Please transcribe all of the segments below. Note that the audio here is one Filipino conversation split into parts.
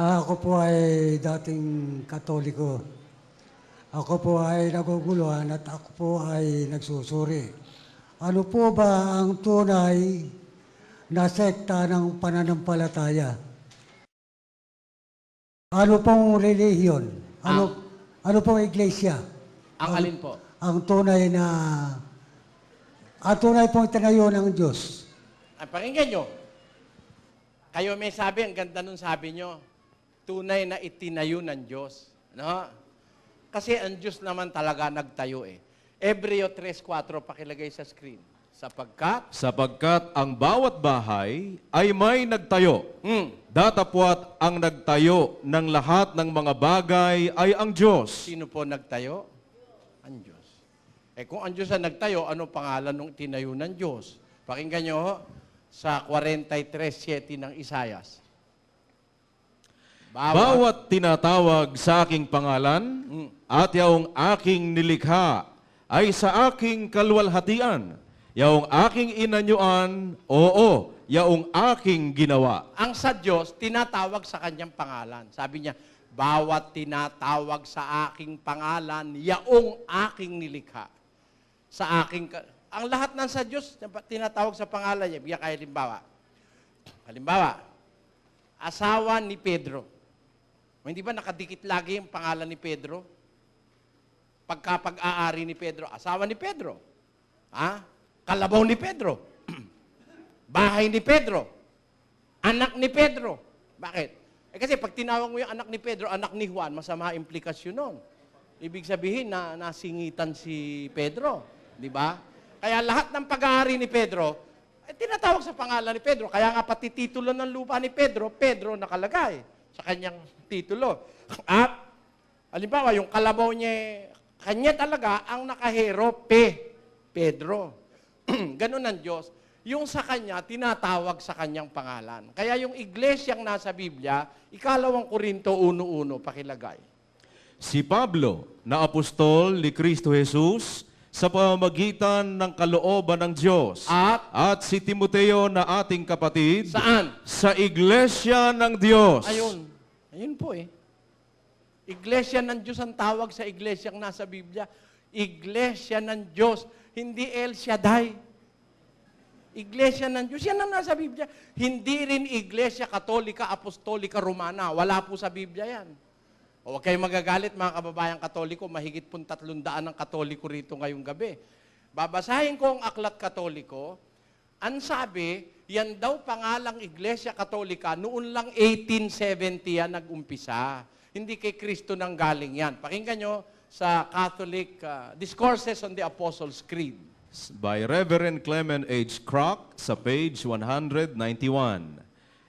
Ako po ay dating Katoliko. Ako po ay naguguluhan at ako po ay nagsusuri. Ano po ba ang tunay na sekta ng pananampalataya? Ano pong relihiyon? Ano pong iglesia? Ang alin po? Ang tunay pong itinayo ng Diyos. Ay, pakinggan nyo. Kayo may sabi, ang ganda nun sabi nyo, tunay na itinayo ng Diyos. No? Kasi ang Diyos naman talaga nagtayo eh. Hebreo 3:4, pakilagay sa screen. Sapagkat ang bawat bahay ay may nagtayo. Datapwat ang nagtayo ng lahat ng mga bagay ay ang Diyos. Sino po nagtayo? Ang Diyos. Eh kung ang Diyos ang nagtayo, ano pangalan ng tinayo ng Diyos? Pakinggan nyo sa 43:7 ng Isayas. Bawat tinatawag sa aking pangalan at yaong aking nilikha ay sa aking kalwalhatian. Yaong aking inanyuan, oo, yaong aking ginawa. Ang sa Diyos, tinatawag sa kanyang pangalan. Sabi niya, bawat tinatawag sa aking pangalan, yaong aking nilikha. Sa aking... Ang lahat ng sa Diyos, tinatawag sa pangalan niya. Bigyan kayo halimbawa. Halimbawa, asawa ni Pedro. Hindi ba nakadikit lagi yung pangalan ni Pedro? Pagka-pag-aari ni Pedro, asawa ni Pedro. Ha? Kalabaw ni Pedro. Bahay ni Pedro. Anak ni Pedro. Bakit? Eh kasi pag tinawag mo yung anak ni Pedro, anak ni Juan, masama implikasyon nun. Ibig sabihin na nasingitan si Pedro. Di ba? Kaya lahat ng pag-aari ni Pedro, tinatawag sa pangalan ni Pedro. Kaya nga pati titulo ng lupa ni Pedro, Pedro nakalagay sa kanyang titulo. At, halimbawa, yung kalabaw niya, kanya talaga ang nakahero, Pedro. Ganun ang Diyos. Yung sa Kanya, tinatawag sa Kanyang pangalan. Kaya yung iglesyang nasa Biblia, 2 Korinto 1:1, pakilagay. Si Pablo, na apostol ni Kristo Jesus, sa pamamagitan ng kalooban ng Diyos. At si Timoteo na ating kapatid. Saan? Sa iglesia ng Diyos. Ayun. Ayun po eh. Iglesia ng Diyos ang tawag sa iglesyang nasa Biblia. Iglesia ng Diyos. Hindi El Shaddai. Iglesia ng Diyos. Yan ang nasa Biblia. Hindi rin Iglesia Katolika, Apostolika, Romana. Wala po sa Biblia yan. O huwag kayong magagalit mga kababayang Katoliko. Mahigit po 300 ng Katoliko rito ngayong gabi. Babasahin ko ang Aklat Katoliko. Ang sabi, yan daw pangalang Iglesia Katolika, noon lang 1870 yan nag-umpisa. Hindi kay Kristo nang galing yan. Pakinggan nyo sa Catholic Discourses on the Apostles' Creed. By Reverend Clement H. Kroc sa page 191.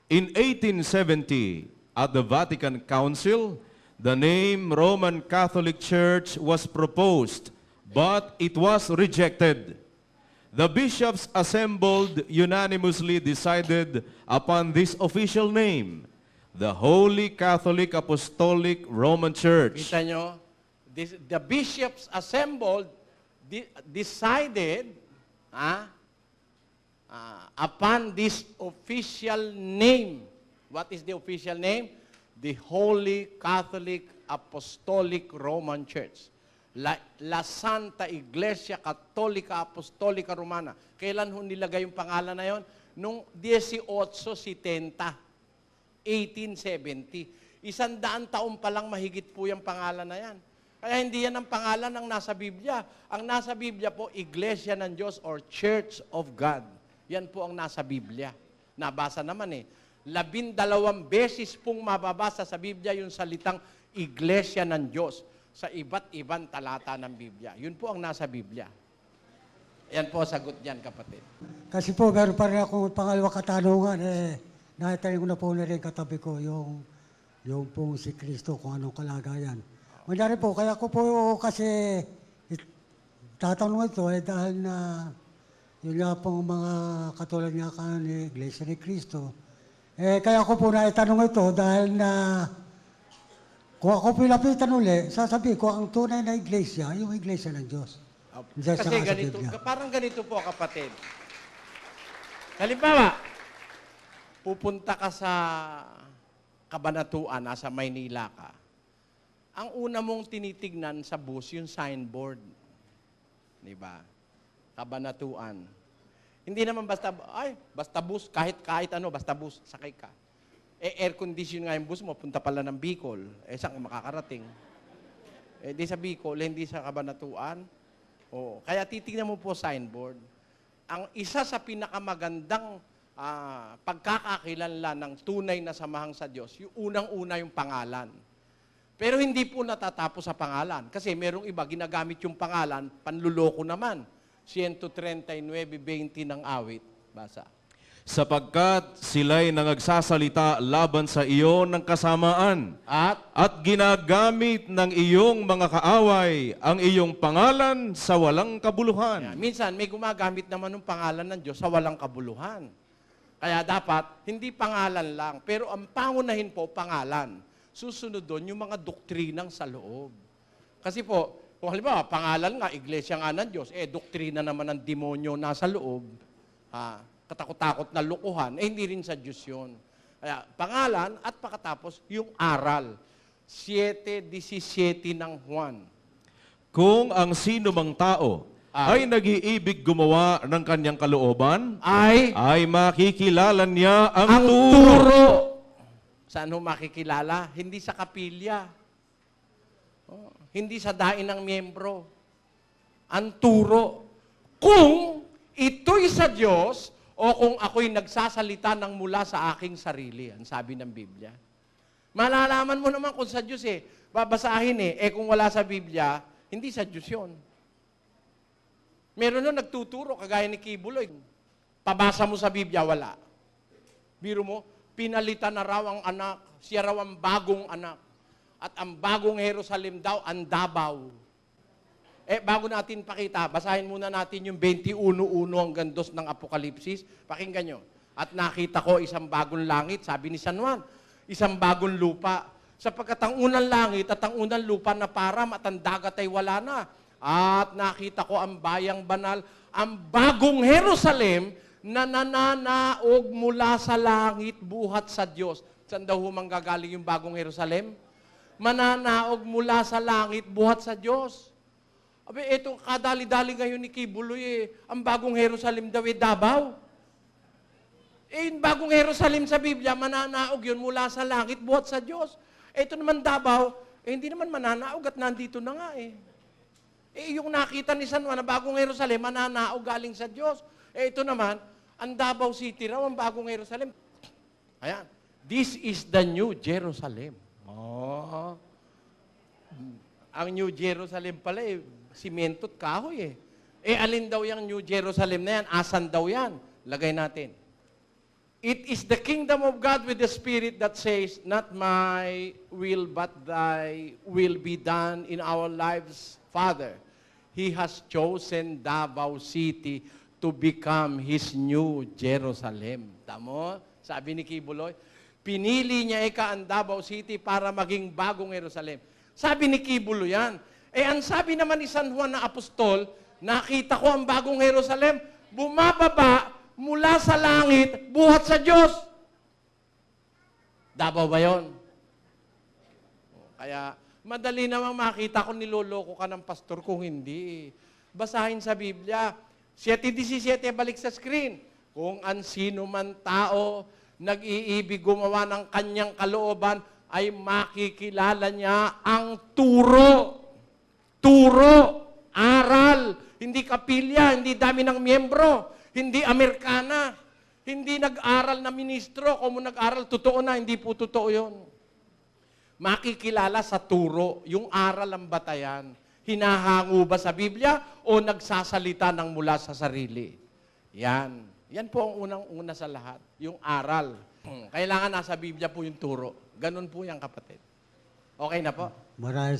In 1870, at the Vatican Council, the name Roman Catholic Church was proposed, but it was rejected. The bishops assembled unanimously decided upon this official name, the Holy Catholic Apostolic Roman Church. Kita nyo? The bishops assembled decided upon this official name. What is the official name? The Holy Catholic Apostolic Roman Church. La Santa Iglesia Católica Apostolica Romana. Kailan ho nilagay yung pangalan na yon? Nung 1870. 1870. 100 taon pa lang mahigit po yung pangalan na yan. Kaya hindi yan ang pangalan ng nasa Biblia. Ang nasa Biblia po, Iglesia ng Diyos or Church of God. Yan po ang nasa Biblia. Nabasa naman eh. 12 beses pong mababasa sa Biblia yung salitang Iglesia ng Diyos sa iba't ibang talata ng Biblia. Yun po ang nasa Biblia. Yan po sagot niyan, kapatid. Kasi po, meron pa rin akong pangalawang katanungan. Nakitayin ko na po na rin katabi ko yung pong si Kristo, kung anong kalagayan. Mangyari po, kaya ko po kasi tatanong ito dahil na yun nga pong mga katulad nga ni Iglesia ni Cristo. Kaya ko po na itanong ito dahil na kung ako pinapitan uli, sasabihin ko ang tunay na iglesia, yung iglesia ng Diyos. Kasi ganito, parang ganito po kapatid. Halimbawa, pupunta ka sa kabanatuan, nasa Maynila ka, ang una mong tinitignan sa bus, yung signboard. Di ba? Kabanatuan. Hindi naman basta bus, kahit ano, basta bus, sakay ka. Air condition nga yung bus mo, punta pala ng Bicol. Saan ka makakarating? Di sa Bicol, hindi sa Kabanatuan. Kaya titignan mo po signboard. Ang isa sa pinakamagandang pagkakakilanlan ng tunay na samahang sa Diyos, yung unang-una yung pangalan. Pero hindi po natatapos sa pangalan. Kasi merong iba, ginagamit yung pangalan, panluloko naman. 139:20 ng awit. Basa. Sapagkat sila'y nangagsasalita laban sa iyo ng kasamaan at ginagamit ng iyong mga kaaway ang iyong pangalan sa walang kabuluhan. Minsan, may gumagamit naman ng pangalan ng Diyos sa walang kabuluhan. Kaya dapat, hindi pangalan lang, pero ang pangunahin po, pangalan. Susunod doon yung mga doktrinang sa loob. Kasi po, kung halimbawa, pangalan nga, iglesia nga ng Diyos, doktrina naman ng demonyo nasa loob, katakot-takot na lukuhan, hindi rin sa Diyos yun. Kaya, pangalan at pakatapos, yung aral. 7:17 ng Juan. Kung ang sino mang tao ay nag-iibig gumawa ng kanyang kalooban, ay makikilala niya ang turo. Saan ho makikilala? Hindi sa kapilya. Hindi sa dain ng miyembro. Ang turo. Kung ito'y sa Diyos o kung ako'y nagsasalita ng mula sa aking sarili. Ang sabi ng Biblia. Malalaman mo naman kung sa Diyos babasahin kung wala sa Biblia, hindi sa Diyos yun. Meron nun nagtuturo, kagaya ni Kibuloy. Pabasa mo sa Biblia, wala. Biro mo, pinalitan na raw ang anak, siya raw ang bagong anak. At ang bagong Jerusalem daw, ang Davao. Bago natin pakita, basahin muna natin yung 21:1 hanggang 2 ng Apokalipsis. Pakinggan nyo. At nakita ko isang bagong langit, sabi ni San Juan, isang bagong lupa. Sapagkat ang unang langit at ang unang lupa na param at ang dagat ay wala na. At nakita ko ang bayang banal, ang bagong Jerusalem na nananaog mula sa langit buhat sa Diyos. Saan daw manggagaling yung bagong Jerusalem? Mananaog mula sa langit buhat sa Diyos. Itong kadali-dali ngayon ni Kibuloy, ang bagong Jerusalem daw Davao. Yung bagong Jerusalem sa Biblia, mananaog yun mula sa langit buhat sa Diyos. Ito naman Davao, hindi naman mananaog at nandito na nga yung nakita ni San Juan na bagong Jerusalem, mananaog galing sa Diyos. Ito naman, ang Davao City raw, ang bagong Jerusalem. Ayan. This is the New Jerusalem. Ang New Jerusalem pala simento't kahoy alin daw yung New Jerusalem na yan? Asan daw yan? Lagay natin. It is the kingdom of God with the Spirit that says, not my will, but thy will be done in our lives, Father. He has chosen Davao City to become His New Jerusalem. Tamo? Sabi ni Kibuloy, pinili niya ang Davao City para maging bagong Jerusalem. Sabi ni Kibuloy yan. Ang sabi naman ni San Juan na apostol, nakita ko ang bagong Jerusalem, bumababa mula sa langit, buhat sa Diyos. Davao ba yun? Kaya, madali namang makita kung niloloko ka ng pastor kung hindi. Basahin sa Biblia. 7:17, balik sa screen. Kung ang sino man tao nag-iibig gumawa ng kanyang kalooban, ay makikilala niya ang turo. Turo, aral, hindi kapilya, hindi dami ng miyembro, hindi Amerikana, hindi nag-aral na ministro. Kung nag-aral, totoo na, hindi po totoo yun. Makikilala sa turo, yung aral ang batayan. Hinahango ba sa Biblia o nagsasalita ng mula sa sarili? Yan. Yan po ang unang-una sa lahat, yung aral. Kailangan nasa Biblia po yung turo. Ganun po yan, kapatid. Okay na po? Maraming